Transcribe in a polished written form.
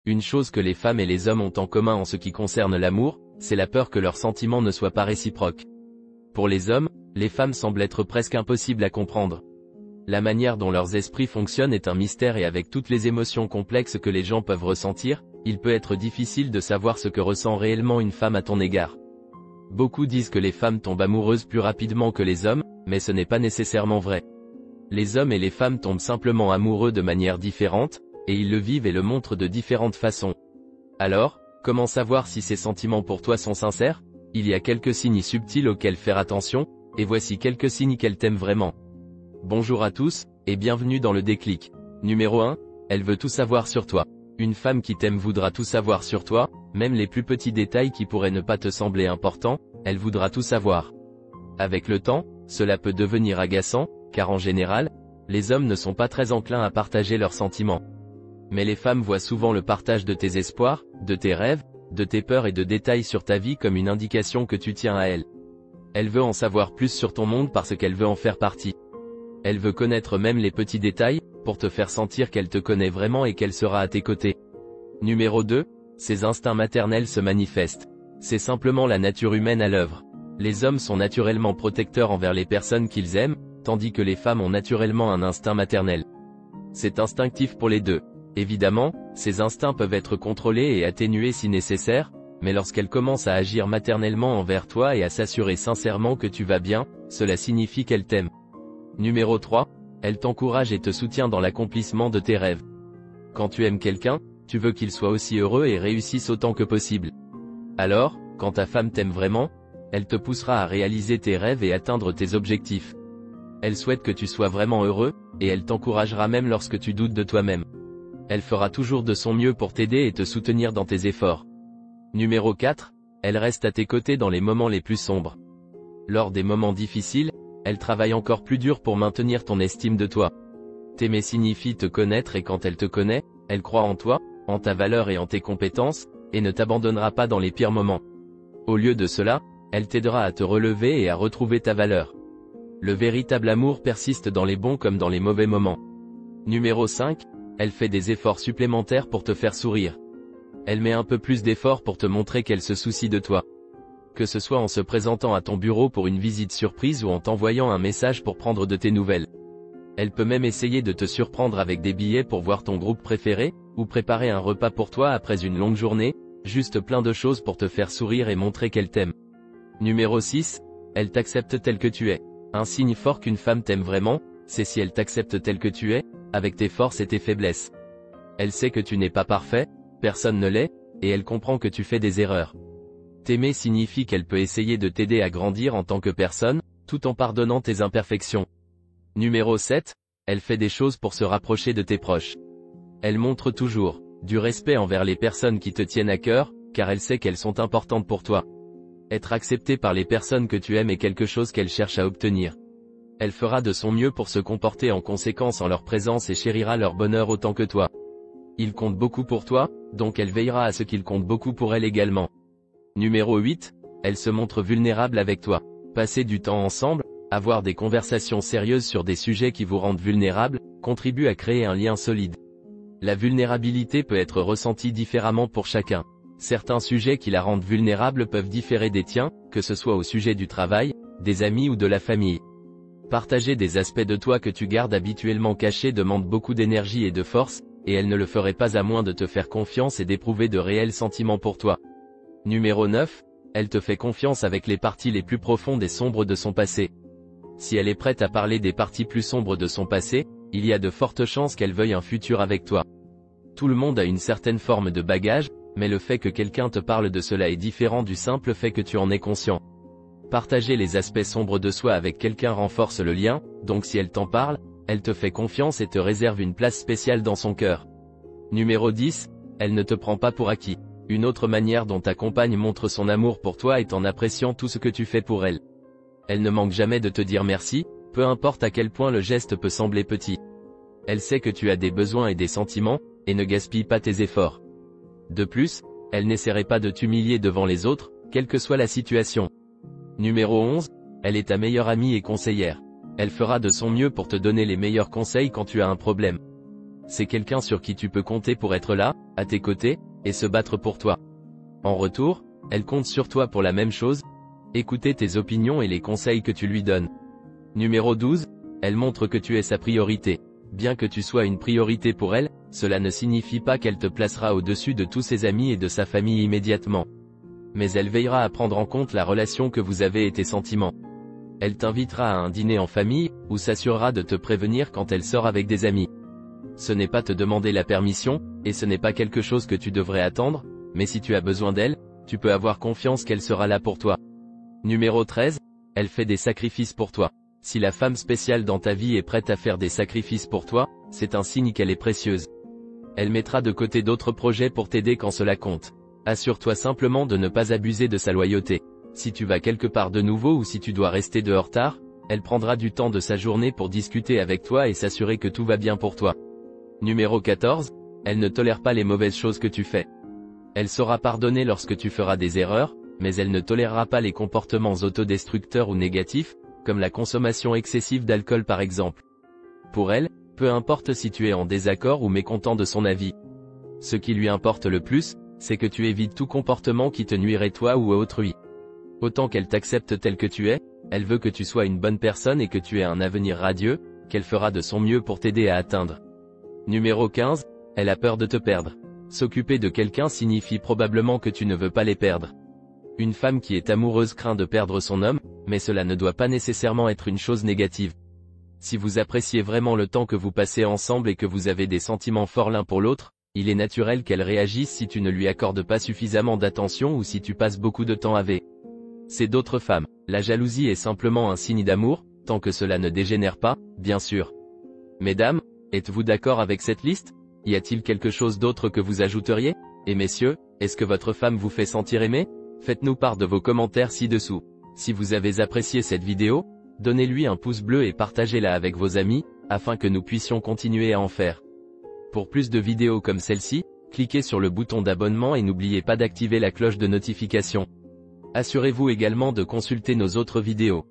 Une chose que les femmes et les hommes ont en commun en ce qui concerne l'amour, c'est la peur que leurs sentiments ne soient pas réciproques. Pour les hommes, les femmes semblent être presque impossibles à comprendre. La manière dont leurs esprits fonctionnent est un mystère et avec toutes les émotions complexes que les gens peuvent ressentir, il peut être difficile de savoir ce que ressent réellement une femme à ton égard. Beaucoup disent que les femmes tombent amoureuses plus rapidement que les hommes, mais ce n'est pas nécessairement vrai. Les hommes et les femmes tombent simplement amoureux de manière différente, et ils le vivent et le montrent de différentes façons. Alors, comment savoir si ces sentiments pour toi sont sincères? Il y a quelques signes subtils auxquels faire attention, et voici quelques signes qu'elle t'aime vraiment. Bonjour à tous, et bienvenue dans le déclic. Numéro 1, elle veut tout savoir sur toi. Une femme qui t'aime voudra tout savoir sur toi, même les plus petits détails qui pourraient ne pas te sembler importants, elle voudra tout savoir. Avec le temps, cela peut devenir agaçant, car en général, les hommes ne sont pas très enclins à partager leurs sentiments. Mais les femmes voient souvent le partage de tes espoirs, de tes rêves, de tes peurs et de détails sur ta vie comme une indication que tu tiens à elle. Elle veut en savoir plus sur ton monde parce qu'elle veut en faire partie. Elle veut connaître même les petits détails, pour te faire sentir qu'elle te connaît vraiment et qu'elle sera à tes côtés. Numéro 2, ses instincts maternels se manifestent. C'est simplement la nature humaine à l'œuvre. Les hommes sont naturellement protecteurs envers les personnes qu'ils aiment, tandis que les femmes ont naturellement un instinct maternel. C'est instinctif pour les deux. Évidemment, ces instincts peuvent être contrôlés et atténués si nécessaire, mais lorsqu'elles commencent à agir maternellement envers toi et à s'assurer sincèrement que tu vas bien, cela signifie qu'elles t'aiment. Numéro 3, elle t'encourage et te soutient dans l'accomplissement de tes rêves. Quand tu aimes quelqu'un, tu veux qu'il soit aussi heureux et réussisse autant que possible. Alors, quand ta femme t'aime vraiment, elle te poussera à réaliser tes rêves et atteindre tes objectifs. Elle souhaite que tu sois vraiment heureux, et elle t'encouragera même lorsque tu doutes de toi-même. Elle fera toujours de son mieux pour t'aider et te soutenir dans tes efforts. Numéro 4, elle reste à tes côtés dans les moments les plus sombres. Lors des moments difficiles, elle travaille encore plus dur pour maintenir ton estime de toi. T'aimer signifie te connaître et quand elle te connaît, elle croit en toi, en ta valeur et en tes compétences, et ne t'abandonnera pas dans les pires moments. Au lieu de cela, elle t'aidera à te relever et à retrouver ta valeur. Le véritable amour persiste dans les bons comme dans les mauvais moments. Numéro 5, elle fait des efforts supplémentaires pour te faire sourire. Elle met un peu plus d'efforts pour te montrer qu'elle se soucie de toi. Que ce soit en se présentant à ton bureau pour une visite surprise ou en t'envoyant un message pour prendre de tes nouvelles. Elle peut même essayer de te surprendre avec des billets pour voir ton groupe préféré, ou préparer un repas pour toi après une longue journée, juste plein de choses pour te faire sourire et montrer qu'elle t'aime. Numéro 6, elle t'accepte tel que tu es. Un signe fort qu'une femme t'aime vraiment, c'est si elle t'accepte tel que tu es, avec tes forces et tes faiblesses. Elle sait que tu n'es pas parfait, personne ne l'est, et elle comprend que tu fais des erreurs. T'aimer signifie qu'elle peut essayer de t'aider à grandir en tant que personne, tout en pardonnant tes imperfections. Numéro 7, elle fait des choses pour se rapprocher de tes proches. Elle montre toujours du respect envers les personnes qui te tiennent à cœur, car elle sait qu'elles sont importantes pour toi. Être acceptée par les personnes que tu aimes est quelque chose qu'elle cherche à obtenir. Elle fera de son mieux pour se comporter en conséquence en leur présence et chérira leur bonheur autant que toi. Ils comptent beaucoup pour toi, donc elle veillera à ce qu'ils comptent beaucoup pour elle également. Numéro 8, elle se montre vulnérable avec toi. Passer du temps ensemble, avoir des conversations sérieuses sur des sujets qui vous rendent vulnérable, contribue à créer un lien solide. La vulnérabilité peut être ressentie différemment pour chacun. Certains sujets qui la rendent vulnérable peuvent différer des tiens, que ce soit au sujet du travail, des amis ou de la famille. Partager des aspects de toi que tu gardes habituellement cachés demande beaucoup d'énergie et de force, et elle ne le ferait pas à moins de te faire confiance et d'éprouver de réels sentiments pour toi. Numéro 9, elle te fait confiance avec les parties les plus profondes et sombres de son passé. Si elle est prête à parler des parties plus sombres de son passé, il y a de fortes chances qu'elle veuille un futur avec toi. Tout le monde a une certaine forme de bagage, mais le fait que quelqu'un te parle de cela est différent du simple fait que tu en es conscient. Partager les aspects sombres de soi avec quelqu'un renforce le lien, donc si elle t'en parle, elle te fait confiance et te réserve une place spéciale dans son cœur. Numéro 10, elle ne te prend pas pour acquis. Une autre manière dont ta compagne montre son amour pour toi est en appréciant tout ce que tu fais pour elle. Elle ne manque jamais de te dire merci, peu importe à quel point le geste peut sembler petit. Elle sait que tu as des besoins et des sentiments, et ne gaspille pas tes efforts. De plus, elle n'essaierait pas de t'humilier devant les autres, quelle que soit la situation. Numéro 11, elle est ta meilleure amie et conseillère. Elle fera de son mieux pour te donner les meilleurs conseils quand tu as un problème. C'est quelqu'un sur qui tu peux compter pour être là, à tes côtés, et se battre pour toi. En retour, elle compte sur toi pour la même chose, écouter tes opinions et les conseils que tu lui donnes. Numéro 12, elle montre que tu es sa priorité. Bien que tu sois une priorité pour elle, cela ne signifie pas qu'elle te placera au-dessus de tous ses amis et de sa famille immédiatement. Mais elle veillera à prendre en compte la relation que vous avez et tes sentiments. Elle t'invitera à un dîner en famille, ou s'assurera de te prévenir quand elle sort avec des amis. Ce n'est pas te demander la permission, et ce n'est pas quelque chose que tu devrais attendre, mais si tu as besoin d'elle, tu peux avoir confiance qu'elle sera là pour toi. Numéro 13, elle fait des sacrifices pour toi. Si la femme spéciale dans ta vie est prête à faire des sacrifices pour toi, c'est un signe qu'elle est précieuse. Elle mettra de côté d'autres projets pour t'aider quand cela compte. Assure-toi simplement de ne pas abuser de sa loyauté. Si tu vas quelque part de nouveau ou si tu dois rester dehors tard, elle prendra du temps de sa journée pour discuter avec toi et s'assurer que tout va bien pour toi. Numéro 14, elle ne tolère pas les mauvaises choses que tu fais. Elle saura pardonner lorsque tu feras des erreurs, mais elle ne tolérera pas les comportements autodestructeurs ou négatifs, comme la consommation excessive d'alcool par exemple. Pour elle, peu importe si tu es en désaccord ou mécontent de son avis. Ce qui lui importe le plus, c'est que tu évites tout comportement qui te nuirait toi ou à autrui. Autant qu'elle t'accepte tel que tu es, elle veut que tu sois une bonne personne et que tu aies un avenir radieux, qu'elle fera de son mieux pour t'aider à atteindre. Numéro 15, elle a peur de te perdre. S'occuper de quelqu'un signifie probablement que tu ne veux pas les perdre. Une femme qui est amoureuse craint de perdre son homme, mais cela ne doit pas nécessairement être une chose négative. Si vous appréciez vraiment le temps que vous passez ensemble et que vous avez des sentiments forts l'un pour l'autre, il est naturel qu'elle réagisse si tu ne lui accordes pas suffisamment d'attention ou si tu passes beaucoup de temps avec. C'est d'autres femmes. La jalousie est simplement un signe d'amour, tant que cela ne dégénère pas, bien sûr. Mesdames, êtes-vous d'accord avec cette liste? Y a-t-il quelque chose d'autre que vous ajouteriez? Et messieurs, est-ce que votre femme vous fait sentir aimé? Faites-nous part de vos commentaires ci-dessous. Si vous avez apprécié cette vidéo, donnez-lui un pouce bleu et partagez-la avec vos amis, afin que nous puissions continuer à en faire. Pour plus de vidéos comme celle-ci, cliquez sur le bouton d'abonnement et n'oubliez pas d'activer la cloche de notification. Assurez-vous également de consulter nos autres vidéos.